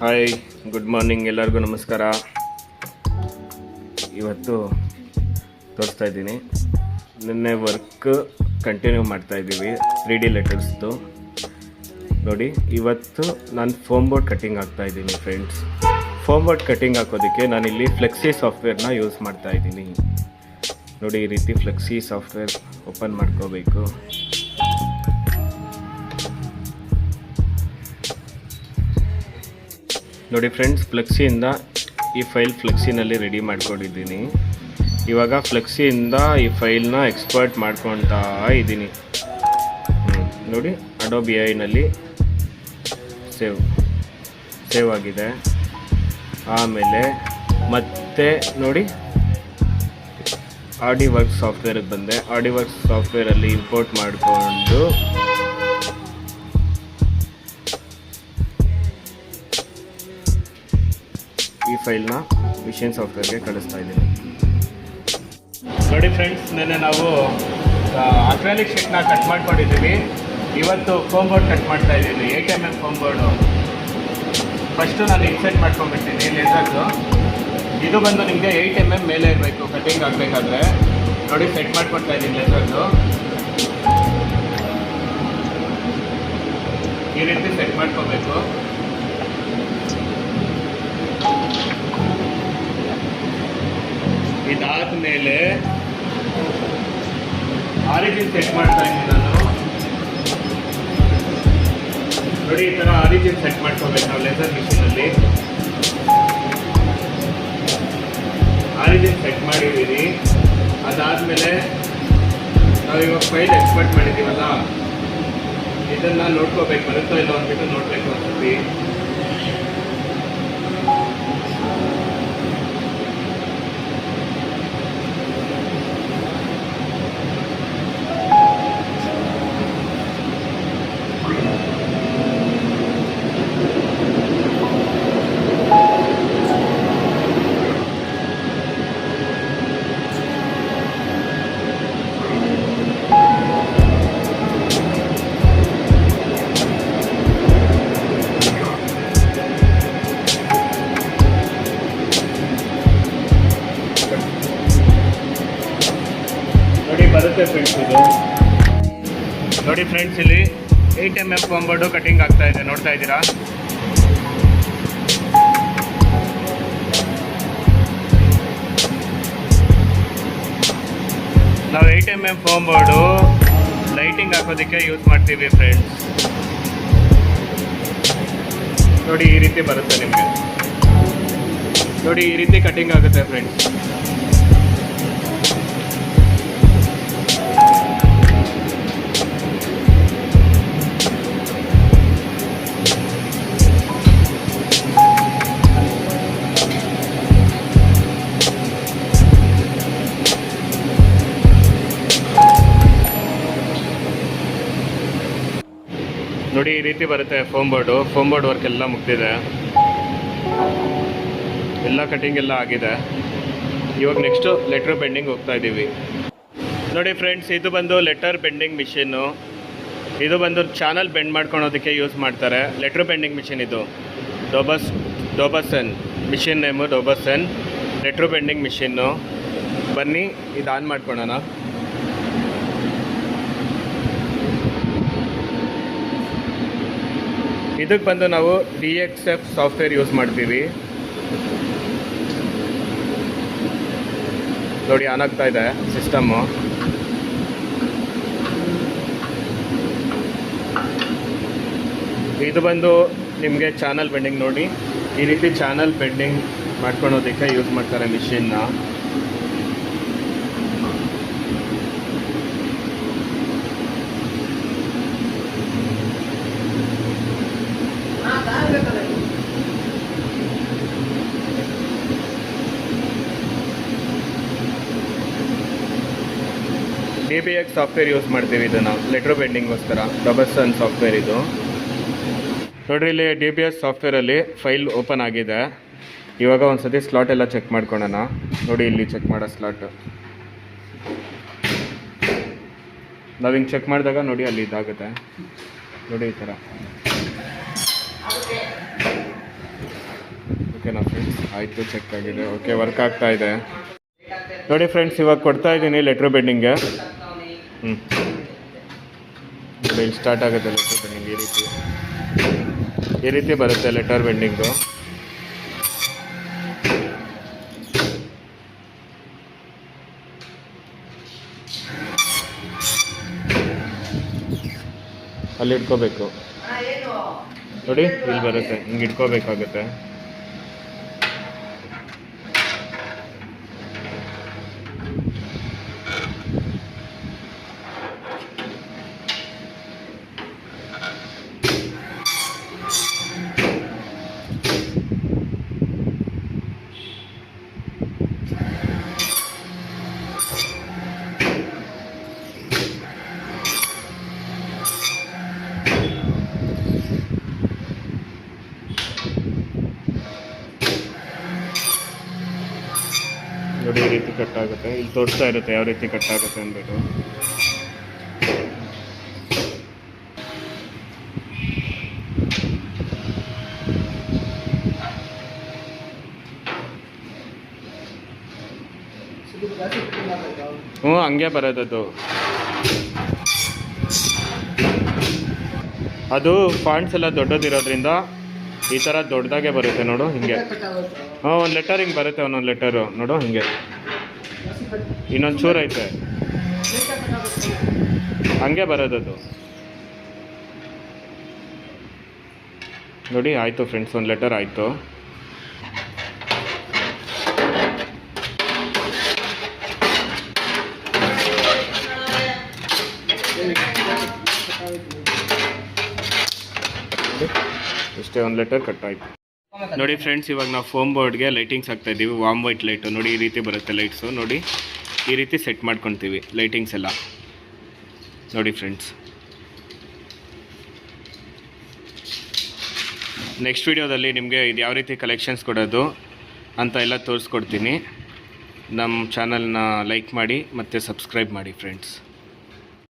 Hi, good morning, ಎಲ್ಲರಿಗೂ ನಮಸ್ಕಾರ. ಇವತ್ತು ತೋರಿಸ್ತಾ ಇದ್ದೀನಿ. ನಿನ್ನೆ ವರ್ಕ್ ಕಂಟಿನ್ಯೂ ಮಾಡ್ತಾಯಿದ್ದೀವಿ 3D ಲೆಟರ್ಸ್ದು. ನೋಡಿ, ಇವತ್ತು ನಾನು ಫೋಮ್ ಬೋರ್ಡ್ ಕಟ್ಟಿಂಗ್ ಹಾಕ್ತಾಯಿದ್ದೀನಿ ಫ್ರೆಂಡ್ಸ್. ಫೋಮ್ ಬೋರ್ಡ್ ಕಟ್ಟಿಂಗ್ ಹಾಕೋದಕ್ಕೆ ನಾನಿಲ್ಲಿ ಫ್ಲೆಕ್ಸಿ ಸಾಫ್ಟ್ವೇರ್ನ ಯೂಸ್ ಮಾಡ್ತಾಯಿದ್ದೀನಿ. ನೋಡಿ, ಈ ರೀತಿ ಫ್ಲೆಕ್ಸಿ ಸಾಫ್ಟ್ವೇರ್ ಓಪನ್ ಮಾಡ್ಕೋಬೇಕು. ನೋಡಿ ಫ್ರೆಂಡ್ಸ್, ಫ್ಲೆಕ್ಸಿಯಿಂದ ಈ ಫೈಲ್ ಫ್ಲೆಕ್ಸಿನಲ್ಲಿ ರೆಡಿ ಮಾಡ್ಕೊಂಡಿದ್ದೀನಿ. ಇವಾಗ ಫ್ಲೆಕ್ಸಿಯಿಂದ ಈ ಫೈಲ್ನ ಎಕ್ಸ್ಪೋರ್ಟ್ ಮಾಡ್ಕೊತಾ ಇದ್ದೀನಿ. ನೋಡಿ, ಅಡೋಬಿ ಐನಲ್ಲಿ ಸೇವ್ ಆಗಿದೆ. ಆಮೇಲೆ ಮತ್ತೆ ನೋಡಿ, ಆಡಿವರ್ಕ್ಸ್ ಸಾಫ್ಟ್ವೇರಿಗೆ ಬಂದೆ. ಆಡಿವರ್ಕ್ಸ್ ಸಾಫ್ಟ್ವೇರಲ್ಲಿ ಇಂಪೋರ್ಟ್ ಮಾಡಿಕೊಂಡು ಈ ಫೈಲ್ನ ಮಿಷನ್ ಸಾಫ್ಟ್ವೇರ್ಗೆ ಕಳಿಸ್ತಾ ಇದ್ದೀನಿ. ನೋಡಿ ಫ್ರೆಂಡ್ಸ್, ನೆನ್ನೆ ನಾವು ಅಕ್ರಾಲಿಕ್ ಶೀಟ್ನ ಕಟ್ ಮಾಡ್ಕೊಂಡಿದ್ದೀವಿ. ಇವತ್ತು ಫೋಮ್ ಬೋರ್ಡ್ ಕಟ್ ಮಾಡ್ತಾ ಇದ್ದೀನಿ. 8mm foam board. ಫಸ್ಟು ನಾನು ಇನ್ಸೆಟ್ ಮಾಡ್ಕೊಂಡ್ಬಿಡ್ತೀನಿ ಲೇಸರ್ದು. ಇದು ಬಂದು ನಿಮಗೆ 8mm ಮೇಲೆ ಇರಬೇಕು ಕಟ್ಟಿಂಗ್ ಆಗಬೇಕಾದ್ರೆ. ನೋಡಿ, ಸೆಟ್ ಮಾಡ್ಕೊಡ್ತಾ ಇದ್ದೀನಿ ಲೇಸರ್ದು. ಈ ರೀತಿ ಸೆಟ್ ಮಾಡ್ಕೋಬೇಕು. ಇದಾದ ಮೇಲೆ ಆರಿಜಿನ್ ಸೆಟ್ ಮಾಡ್ತಾ ಇದ್ದೀನಿ ನಾನು. ನೋಡಿ, ಈ ಥರ ಆರಿಜಿನ್ ಸೆಟ್ ಮಾಡ್ಕೋಬೇಕು ನಾವು ಲೇಸರ್ ಮಿಷಿನಲ್ಲಿ. ಆರಿಜಿನ್ ಸೆಟ್ ಮಾಡಿದ್ದೀವಿ. ಅದಾದಮೇಲೆ ನಾವು ಇವಾಗ ಫೈಲ್ ಎಕ್ಸ್ಪೋರ್ಟ್ ಮಾಡಿದ್ದೀವಲ್ಲ, ಇದನ್ನು ನೋಡ್ಕೋಬೇಕು, ಬರುತ್ತೋ ಇಲ್ಲ ಅಂದ್ಬಿಟ್ಟು ನೋಡಬೇಕು ಅನ್ಸುತ್ತೆ. ಬರುತ್ತೆ ಫ್ರೆಂಡ್ಸ್ ಇದು. ನೋಡಿ ಫ್ರೆಂಡ್ಸ್, ಇಲ್ಲಿ 8mm ಫೋಮ್ ಬೋರ್ಡು ಕಟಿಂಗ್ ಆಗ್ತಾ ಇದೆ, ನೋಡ್ತಾ ಇದ್ದೀರಾ. ನಾವು 8mm ಫೋಮ್ ಬೋರ್ಡು ಲೈಟಿಂಗ್ ಹಾಕೋದಕ್ಕೆ ಯೂಸ್ ಮಾಡ್ತೀವಿ ಫ್ರೆಂಡ್ಸ್. ನೋಡಿ, ಈ ರೀತಿ ಬರುತ್ತೆ ನಿಮಗೆ. ನೋಡಿ, ಈ ರೀತಿ ಕಟಿಂಗ್ ಆಗುತ್ತೆ ಫ್ರೆಂಡ್ಸ್. ನೋಡಿ, ಈ ರೀತಿ ಬರುತ್ತೆ foam board. Foam board work ಎಲ್ಲ ಮುಗ್ದಿದೆ, ಎಲ್ಲ ಕಟಿಂಗ್ ಎಲ್ಲ ಆಗಿದೆ. ಇವಾಗ ನೆಕ್ಸ್ಟು ಲೆಟರ್ ಬೆಂಡಿಂಗ್ ಹೋಗ್ತಾ ಇದ್ದೀವಿ. ನೋಡಿ ಫ್ರೆಂಡ್ಸ್, ಇದು ಬಂದು ಲೆಟರ್ ಬೆಂಡಿಂಗ್ ಮಿಷಿನ್ನು. ಇದು ಬಂದು ಚಾನಲ್ ಬೆಂಡ್ ಮಾಡ್ಕೊಳೋದಕ್ಕೆ ಯೂಸ್ ಮಾಡ್ತಾರೆ. ಲೆಟರ್ ಬೆಂಡಿಂಗ್ ಮಿಷಿನ್ ಇದು. Dobson machine name Dobson letter bending machine. ಬನ್ನಿ, ಇದು ಆನ್ ಮಾಡ್ಕೊಳೋಣ. ಇದಕ್ಕೆ ಬಂದು ನಾವು DXF ಸಾಫ್ಟ್ವೇರ್ ಯೂಸ್ ಮಾಡ್ತೀವಿ. ನೋಡಿ, ಆನ್ ಆಗ್ತಾ ಇದೆ ಸಿಸ್ಟಮ್ಮು. ಇದು ಬಂದು ನಿಮಗೆ ಚಾನಲ್ ಬೆಂಡಿಂಗ್. ನೋಡಿ, ಈ ರೀತಿ ಚಾನಲ್ ಬೆಂಡಿಂಗ್ ಮಾಡ್ಕೊಳೋದಕ್ಕೆ ಯೂಸ್ ಮಾಡ್ತಾರೆ ಮಿಷಿನ್ನ. DBX ಸಾಫ್ಟ್ವೇರ್ ಯೂಸ್ ಮಾಡ್ತೀವಿ ಇದನ್ನು ಲೆಟರ್ ಬೆಂಡಿಂಗ್ಗೋಸ್ಕರ. ಡಬಸನ್ ಸಾಫ್ಟ್ವೇರ್ ಇದು. ನೋಡಿರಿ, ಇಲ್ಲಿ DBX ಸಾಫ್ಟ್ವೇರಲ್ಲಿ ಫೈಲ್ ಓಪನ್ ಆಗಿದೆ. ಇವಾಗ ಒಂದು ಸತಿ ಸ್ಲಾಟ್ ಎಲ್ಲ ಚೆಕ್ ಮಾಡ್ಕೊಳ್ಳೋಣ. ನೋಡಿ, ಇಲ್ಲಿ ಚೆಕ್ ಮಾಡೋ ಸ್ಲಾಟ್. ನಾವು ಹಿಂಗೆ ಚೆಕ್ ಮಾಡಿದಾಗ ನೋಡಿ ಅಲ್ಲಿ ಇದಾಗುತ್ತೆ ನೋಡಿ ಈ ಥರ. ಓಕೆನಾ ಫ್ರೆಂಡ್ಸ್? ಆಯಿತು, ಚೆಕ್ ಆಗಿದೆ. ಓಕೆ, ವರ್ಕ್ ಆಗ್ತಾ ಇದೆ ನೋಡಿ ಫ್ರೆಂಡ್ಸ್. ಇವಾಗ ಕೊಡ್ತಾ ಇದ್ದೀನಿ ಲೆಟ್ರ್ ಬೆಂಡಿಂಗ್ಗೆ. ಇಲ್ಲಿ ಸ್ಟಾರ್ಟ್ ಆಗುತ್ತೆ ಲೆಟರ್ ಬೆಂಡಿಂಗ್. ಈ ರೀತಿ ಬರುತ್ತೆ ಲೆಟರ್ ಬೆಂಡಿಂಗು. ಅಲ್ಲಿ ಇಟ್ಕೋಬೇಕು ನೋಡಿ, ಇಲ್ಲಿ ಬರುತ್ತೆ, ಹಿಂಗೆ ಇಟ್ಕೋಬೇಕಾಗುತ್ತೆ. ನೋಡಿ, ಈ ರೀತಿ ಕಟ್ ಆಗುತ್ತೆ. ಇಲ್ಲಿ ತೋರಿಸ್ತಾ ಇರುತ್ತೆ ಯಾವ ರೀತಿ ಕಟ್ ಆಗುತ್ತೆ ಅಂದ್ಬಿಟ್ಟು. ಹಂಗೆ ಬರೋದದು. ಅದು ಫಾಂಟ್ಸ್ ಎಲ್ಲ ದೊಡ್ಡದಿರೋದ್ರಿಂದ ಈ ಥರ ದೊಡ್ಡದಾಗೆ ಬರುತ್ತೆ ನೋಡು, ಹಿಂಗೆ. ಒಂದು ಲೆಟರ್ ಹಿಂಗೆ ಬರುತ್ತೆ, ಒಂದೊಂದು ಲೆಟರು ನೋಡು ಹಿಂಗೆ. ಇನ್ನೊಂದು ಚೂರು ಐತೆ, ಹಂಗೆ ಬರೋದದು ನೋಡಿ. ಆಯಿತು ಫ್ರೆಂಡ್ಸ್, ಒಂದು ಲೆಟರ್ ಆಯಿತು. ಇಷ್ಟೇ, ಒಂದು ಲೆಟರ್ ಕಟ್ ಆಯಿತು ನೋಡಿ ಫ್ರೆಂಡ್ಸ್. ಇವಾಗ ನಾವು ಫೋಮ್ ಬೋರ್ಡ್ಗೆ ಲೈಟಿಂಗ್ಸ್ ಹಾಕ್ತಾ ಇದ್ದೀವಿ. ವಾಮ್ ವೈಟ್ ಲೈಟು ನೋಡಿ, ಈ ರೀತಿ ಬರುತ್ತೆ ಲೈಟ್ಸು ನೋಡಿ. ಈ ರೀತಿ ಸೆಟ್ ಮಾಡ್ಕೊತೀವಿ ಲೈಟಿಂಗ್ಸ್ ಎಲ್ಲ ನೋಡಿ ಫ್ರೆಂಡ್ಸ್. ನೆಕ್ಸ್ಟ್ ವಿಡಿಯೋದಲ್ಲಿ ನಿಮಗೆ ಇದು ಯಾವ ರೀತಿ ಕಲೆಕ್ಷನ್ಸ್ ಕೊಡೋದು ಅಂತ ಎಲ್ಲ ತೋರಿಸ್ಕೊಡ್ತೀನಿ. ನಮ್ಮ ಚಾನಲ್ನ ಲೈಕ್ ಮಾಡಿ ಮತ್ತು ಸಬ್ಸ್ಕ್ರೈಬ್ ಮಾಡಿ ಫ್ರೆಂಡ್ಸ್.